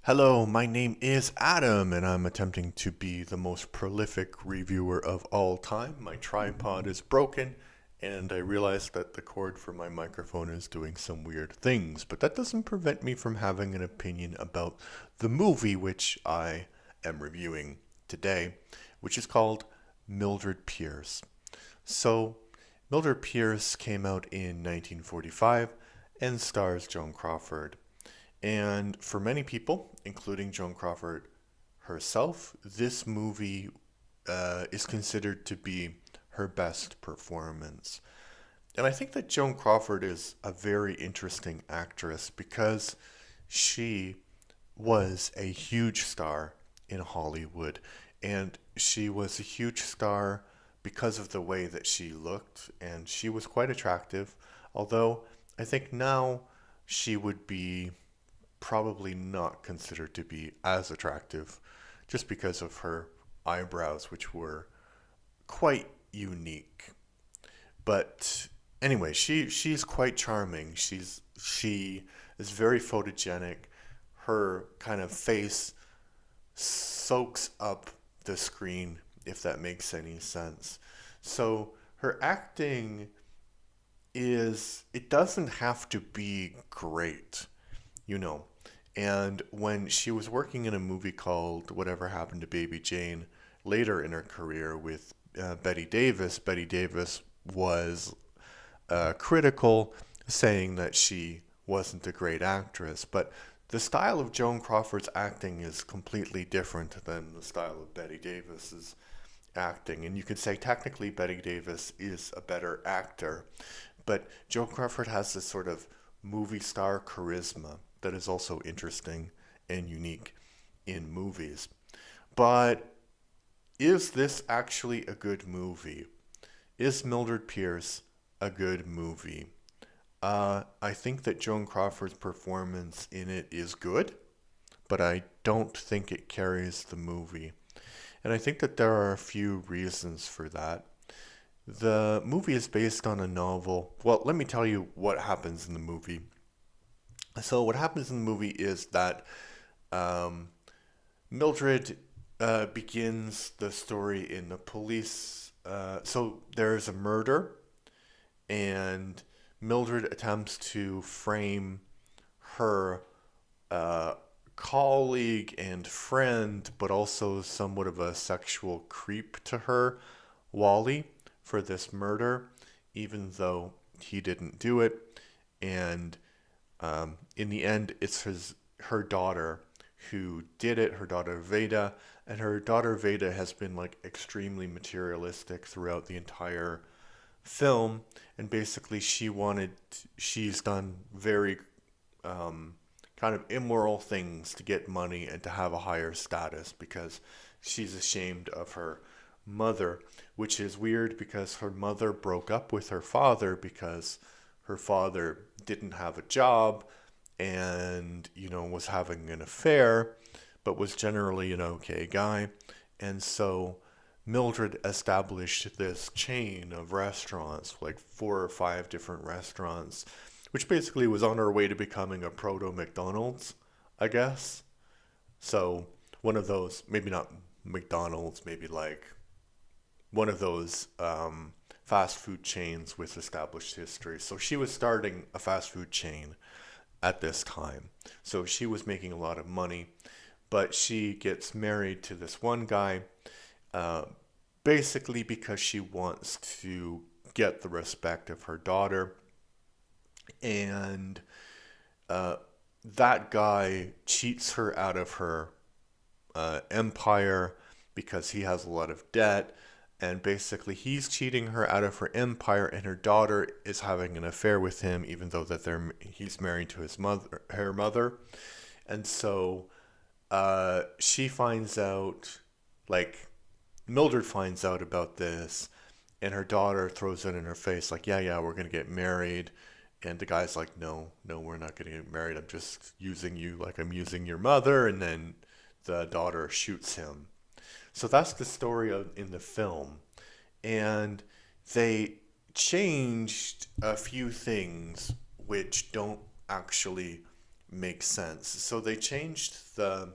Hello, my name is Adam, and I'm attempting to be the most prolific reviewer of all time. My tripod is broken, and I realized that the cord for my microphone is doing some weird things, but that doesn't prevent me from having an opinion about the movie which I am reviewing today, which is called Mildred Pierce. So, Mildred Pierce came out in 1945 and stars Joan Crawford. And for many people, including Joan Crawford herself, this movie is considered to be her best performance. And I think that Joan Crawford is a very interesting actress because she was a huge star in Hollywood. And she was a huge star because of the way that she looked, and she was quite attractive. Although I think now she would be probably not considered to be as attractive just because of her eyebrows, which were quite unique. But anyway, she's quite charming. She is very photogenic. Her kind of face soaks up the screen, if that makes any sense. So her acting it doesn't have to be great, you know. And when she was working in a movie called Whatever Happened to Baby Jane later in her career with Betty Davis was critical, saying that she wasn't a great actress. But the style of Joan Crawford's acting is completely different than the style of Betty Davis's acting. And you could say technically Betty Davis is a better actor, but Joan Crawford has this sort of movie star charisma that is also interesting and unique in movies. But is this actually a good movie? Is Mildred Pierce a good movie? I think that Joan Crawford's performance in it is good, but I don't think it carries the movie. And I think that there are a few reasons for that. The movie is based on a novel. Well, let me tell you what happens in the movie. So, what happens in the movie is that um, Mildred begins the story in the police. So, there's a murder, and Mildred attempts to frame her uh, colleague and friend, but also somewhat of a sexual creep to her, Wally, for this murder, even though he didn't do it. And in the end, it's her daughter who did it, her daughter Veda, and her daughter Veda has been like extremely materialistic throughout the entire film, and basically she's done very kind of immoral things to get money and to have a higher status because she's ashamed of her mother, which is weird because her mother broke up with her father because her father didn't have a job and, was having an affair, but was generally an okay guy. And so Mildred established this chain of restaurants, like 4 or 5 different restaurants, which basically was on her way to becoming a proto McDonald's, I guess. So one of those, maybe not McDonald's, maybe like one of those fast food chains with established history. So she was starting a fast food chain at this time. So she was making a lot of money, but she gets married to this one guy, uh, basically because she wants to get the respect of her daughter. And uh, that guy cheats her out of her empire because he has a lot of debt, and basically he's cheating her out of her empire, and her daughter is having an affair with him even though that he's married to her mother. And so she finds out, like, Mildred finds out about this, and her daughter throws it in her face like, yeah, we're going to get married. And the guy's like, no, we're not going to get married, I'm just using you like I'm using your mother. And then the daughter shoots him. So that's the story in the film. And they changed a few things which don't actually make sense. So they changed the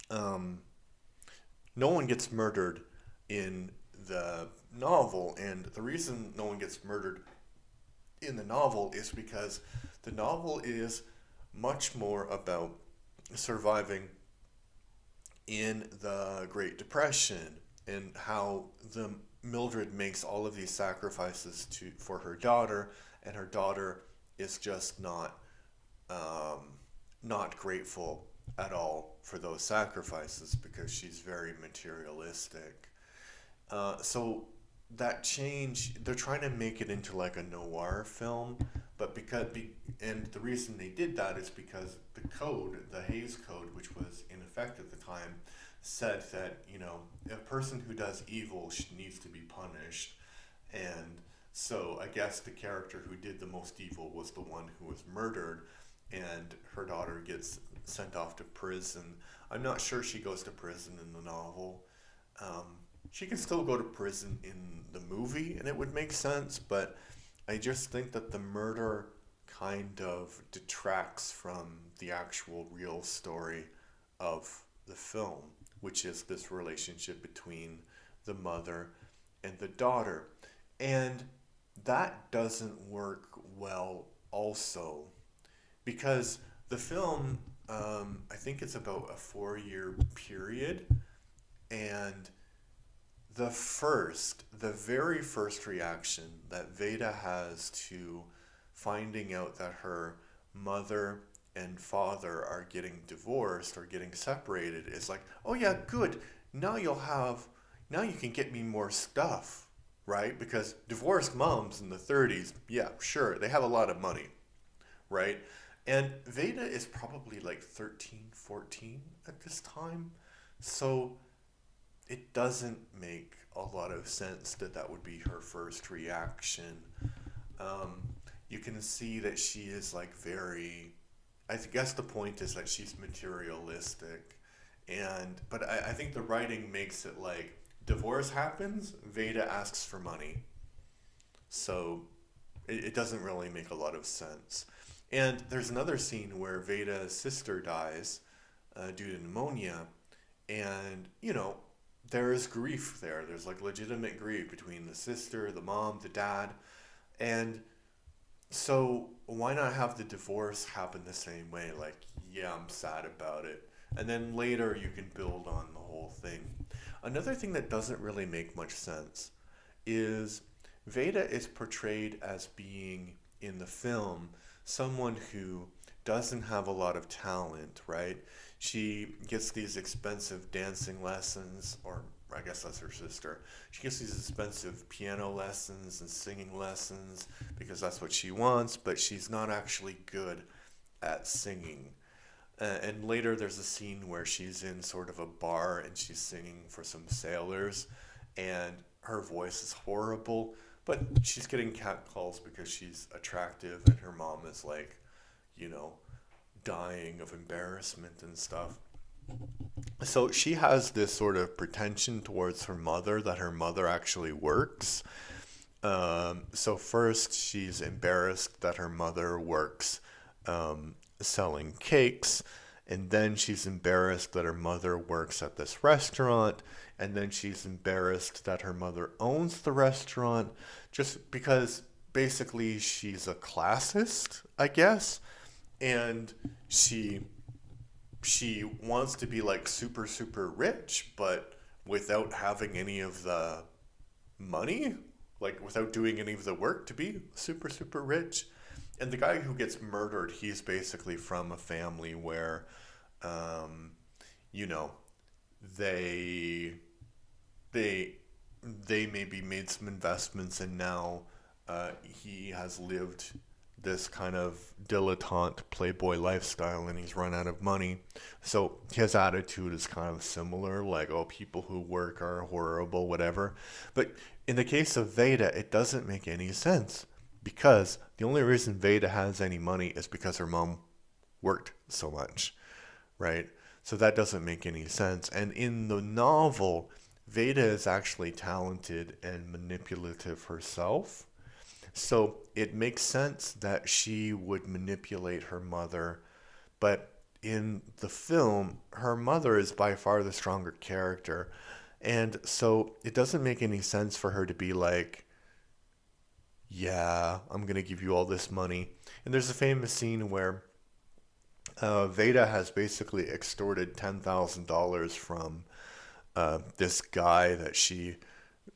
um, no one gets murdered in the novel, and the reason no one gets murdered in the novel is because the novel is much more about surviving in the Great Depression and how the Mildred makes all of these sacrifices for her daughter, and her daughter is just not grateful at all for those sacrifices because she's very materialistic. So that change, they're trying to make it into like a noir film, but and the reason they did that is because the code, the Hayes Code, which was in effect at the time, said that, a person who does evil needs to be punished. And so I guess the character who did the most evil was the one who was murdered, and her daughter gets sent off to prison. I'm not sure she goes to prison in the novel. She can still go to prison in the movie, and it would make sense, but I just think that the murder kind of detracts from the actual real story of the film, which is this relationship between the mother and the daughter. And that doesn't work well also because the film, I think it's about a 4-year period, and the very first reaction that Veda has to finding out that her mother and father are getting divorced or getting separated is like, oh yeah, good. Now now you can get me more stuff, right? Because divorced moms in the 30s, yeah, sure, they have a lot of money, right? And Veda is probably like 13, 14 at this time. So it doesn't make a lot of sense that would be her first reaction. You can see that she is like I guess the point is that she's materialistic, but I think the writing makes it like divorce happens, Veda asks for money, so it doesn't really make a lot of sense. And there's another scene where Veda's sister dies due to pneumonia, and there is grief there. There's like legitimate grief between the sister, the mom, the dad. And so why not have the divorce happen the same way? Like, yeah, I'm sad about it. And then later you can build on the whole thing. Another thing that doesn't really make much sense is Veda is portrayed as being in the film someone who doesn't have a lot of talent, right? She gets these expensive dancing lessons, or I guess that's her sister. She gets these expensive piano lessons and singing lessons because that's what she wants, but she's not actually good at singing. And later there's a scene where she's in sort of a bar and she's singing for some sailors, and her voice is horrible, but she's getting catcalls because she's attractive, and her mom is like, dying of embarrassment and stuff. So she has this sort of pretension towards her mother that her mother actually works. So first she's embarrassed that her mother works selling cakes, and then she's embarrassed that her mother works at this restaurant, and then she's embarrassed that her mother owns the restaurant, just because basically she's a classist, I guess, and she wants to be like super super rich, but without having any of the money, like without doing any of the work to be super super rich. And the guy who gets murdered, he's basically from a family where you know they maybe made some investments, and now he has lived this kind of dilettante playboy lifestyle, and he's run out of money. So his attitude is kind of similar, like, oh, people who work are horrible, whatever. But in the case of Veda, it doesn't make any sense, because the only reason Veda has any money is because her mom worked so much, right? So that doesn't make any sense. And in the novel, Veda is actually talented and manipulative herself. So it makes sense that she would manipulate her mother, but in the film, her mother is by far the stronger character. And so it doesn't make any sense for her to be like, yeah, I'm going to give you all this money. And there's a famous scene where Veda has basically extorted $10,000 from this guy that she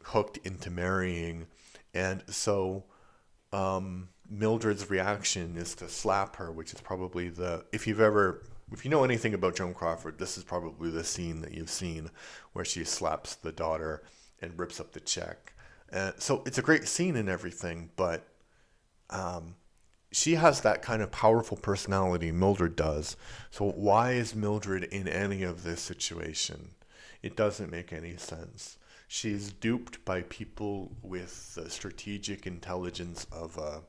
hooked into marrying. And so Mildred's reaction is to slap her, which is probably if you know anything about Joan Crawford, this is probably the scene that you've seen where she slaps the daughter and rips up the check. So it's a great scene and everything, but she has that kind of powerful personality Mildred does. So why is Mildred in any of this situation? It doesn't make any sense. She's duped by people with the strategic intelligence of a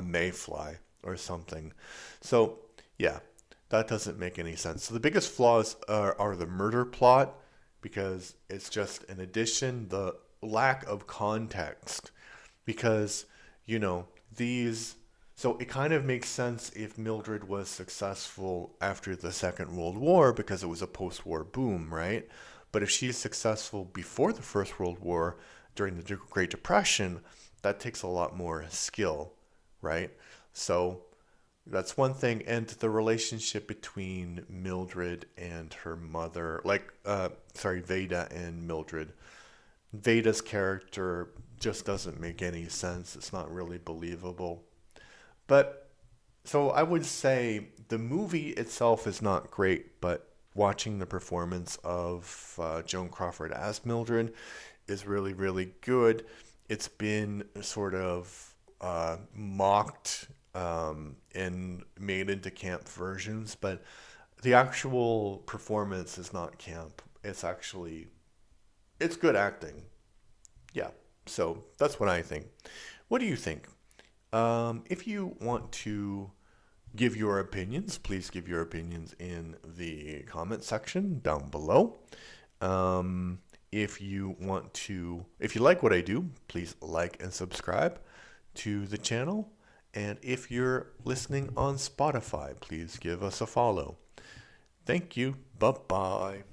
mayfly or something. So yeah, that doesn't make any sense. So the biggest flaws are the murder plot, because it's just an addition, the lack of context, because, so it kind of makes sense if Mildred was successful after the Second World War because it was a post-war boom, right? But if she's successful before the First World War during the Great Depression, that takes a lot more skill, right? So that's one thing. And the relationship between Mildred and her mother, Veda and Mildred. Veda's character just doesn't make any sense. It's not really believable. But so I would say the movie itself is not great, but watching the performance of Joan Crawford as Mildred is really, really good. It's been sort of mocked and made into camp versions, but the actual performance is not camp. It's good acting. Yeah, so that's what I think. What do you think? If you want to give your opinions, please give your opinions in the comment section down below. If you like what I do, please like and subscribe to the channel. And if you're listening on Spotify, please give us a follow. Thank you. Bye-bye.